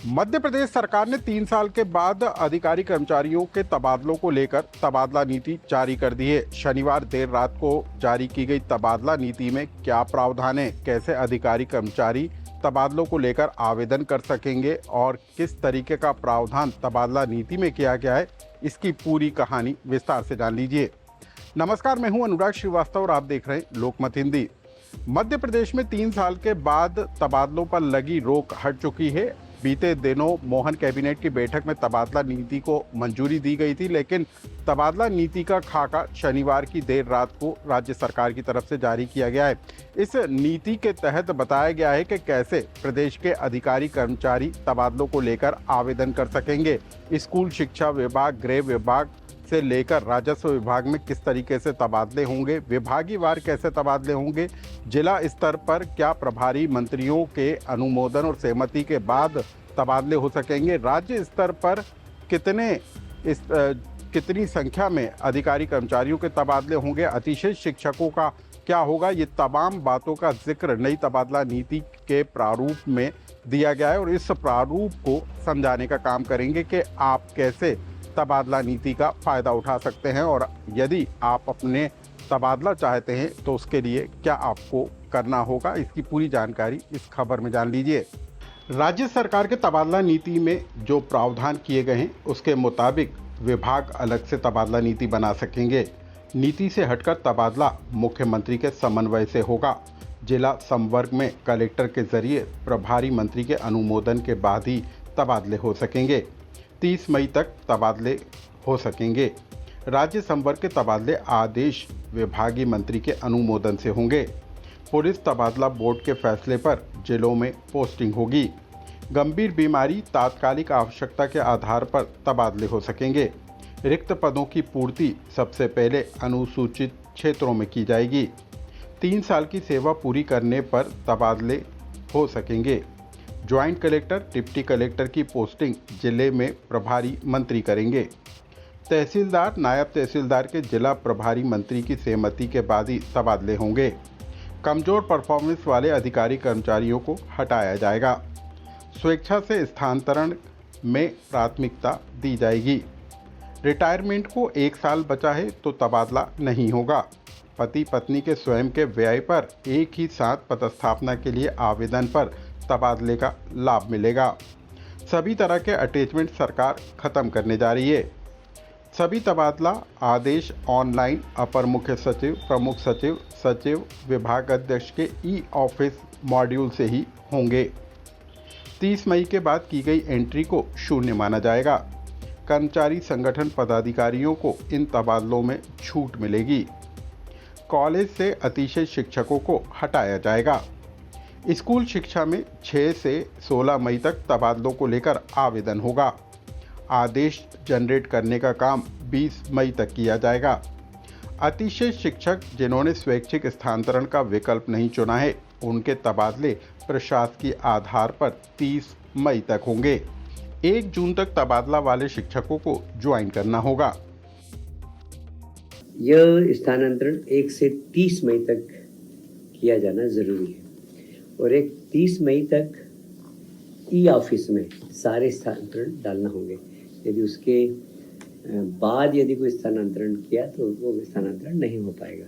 मध्य प्रदेश सरकार ने 3 साल के बाद अधिकारी कर्मचारियों के तबादलों को लेकर तबादला नीति जारी कर दी है। शनिवार देर रात को जारी की गई तबादला नीति में क्या प्रावधान है, कैसे अधिकारी कर्मचारी तबादलों को लेकर आवेदन कर सकेंगे और किस तरीके का प्रावधान तबादला नीति में किया गया है, इसकी पूरी कहानी विस्तार से जान लीजिए। नमस्कार, मैं हूं अनुराग श्रीवास्तव और आप देख रहे हैं लोकमत हिंदी। मध्य प्रदेश में 3 साल के बाद तबादलों पर लगी रोक हट चुकी है। बीते दिनों मोहन कैबिनेट की बैठक में तबादला नीति को मंजूरी दी गई थी, लेकिन तबादला नीति का खाका शनिवार की देर रात को राज्य सरकार की तरफ से जारी किया गया है। इस नीति के तहत बताया गया है कि कैसे प्रदेश के अधिकारी कर्मचारी तबादलों को लेकर आवेदन कर सकेंगे। स्कूल शिक्षा विभाग, गृह विभाग से लेकर राजस्व विभाग में किस तरीके से तबादले होंगे, विभागीय वार कैसे तबादले होंगे, जिला स्तर पर क्या प्रभारी मंत्रियों के अनुमोदन और सहमति के बाद तबादले हो सकेंगे, राज्य स्तर पर कितनी संख्या में अधिकारी कर्मचारियों के तबादले होंगे, अतिशय शिक्षकों का क्या होगा, ये तमाम बातों का जिक्र नई तबादला नीति के प्रारूप में दिया गया है और इस प्रारूप को समझाने का काम करेंगे कि आप कैसे तबादला नीति का फ़ायदा उठा सकते हैं और यदि आप अपने तबादला चाहते हैं तो उसके लिए क्या आपको करना होगा, इसकी पूरी जानकारी इस खबर में जान लीजिए। राज्य सरकार के तबादला नीति में जो प्रावधान किए गए हैं उसके मुताबिक विभाग अलग से तबादला नीति बना सकेंगे। नीति से हटकर तबादला मुख्यमंत्री के समन्वय से होगा। जिला संवर्ग में कलेक्टर के जरिए प्रभारी मंत्री के अनुमोदन के बाद ही तबादले हो सकेंगे। 30 मई तक तबादले हो सकेंगे। राज्य संवर्ग के तबादले आदेश विभागीय मंत्री के अनुमोदन से होंगे। पुलिस तबादला बोर्ड के फैसले पर जिलों में पोस्टिंग होगी। गंभीर बीमारी, तात्कालिक आवश्यकता के आधार पर तबादले हो सकेंगे। रिक्त पदों की पूर्ति सबसे पहले अनुसूचित क्षेत्रों में की जाएगी। 3 साल की सेवा पूरी करने पर तबादले हो सकेंगे। ज्वाइंट कलेक्टर, डिप्टी कलेक्टर की पोस्टिंग जिले में प्रभारी मंत्री करेंगे। तहसीलदार, नायब तहसीलदार के जिला प्रभारी मंत्री की सहमति के बाद ही तबादले होंगे। कमजोर परफॉर्मेंस वाले अधिकारी कर्मचारियों को हटाया जाएगा। स्वेच्छा से स्थानांतरण में प्राथमिकता दी जाएगी। रिटायरमेंट को 1 साल बचा है तो तबादला नहीं होगा। पति पत्नी के स्वयं के व्यय पर एक ही साथ पदस्थापना के लिए आवेदन पर तबादले का लाभ मिलेगा। सभी तरह के अटैचमेंट सरकार खत्म करने जा रही है। सभी तबादला आदेश ऑनलाइन अपर मुख्य सचिव, प्रमुख सचिव, सचिव, विभाग अध्यक्ष के ई-ऑफिस मॉड्यूल से ही होंगे। 30 मई के बाद की गई एंट्री को शून्य माना जाएगा। कर्मचारी संगठन पदाधिकारियों को इन तबादलों में छूट मिलेगी। कॉलेज से अतिशय शिक्षकों को हटाया जाएगा। स्कूल शिक्षा में 6 से 16 मई तक तबादलों को लेकर आवेदन होगा। आदेश जनरेट करने का काम 20 मई तक किया जाएगा। अतिशय शिक्षक जिन्होंने स्वैच्छिक स्थानांतरण का विकल्प नहीं चुना है, उनके तबादले प्रशासकीय आधार पर 30 मई तक होंगे। 1 जून तक तबादला वाले शिक्षकों को ज्वाइन करना होगा। यह स्थानांतरण 1 से 30 मई तक किया जाना जरूरी है और एक 30 मई तक ई-ऑफिस में सारे स्थानांतरण डालना होंगे। यदि उसके बाद यदि कोई स्थानांतरण किया तो वो स्थानांतरण नहीं हो पाएगा।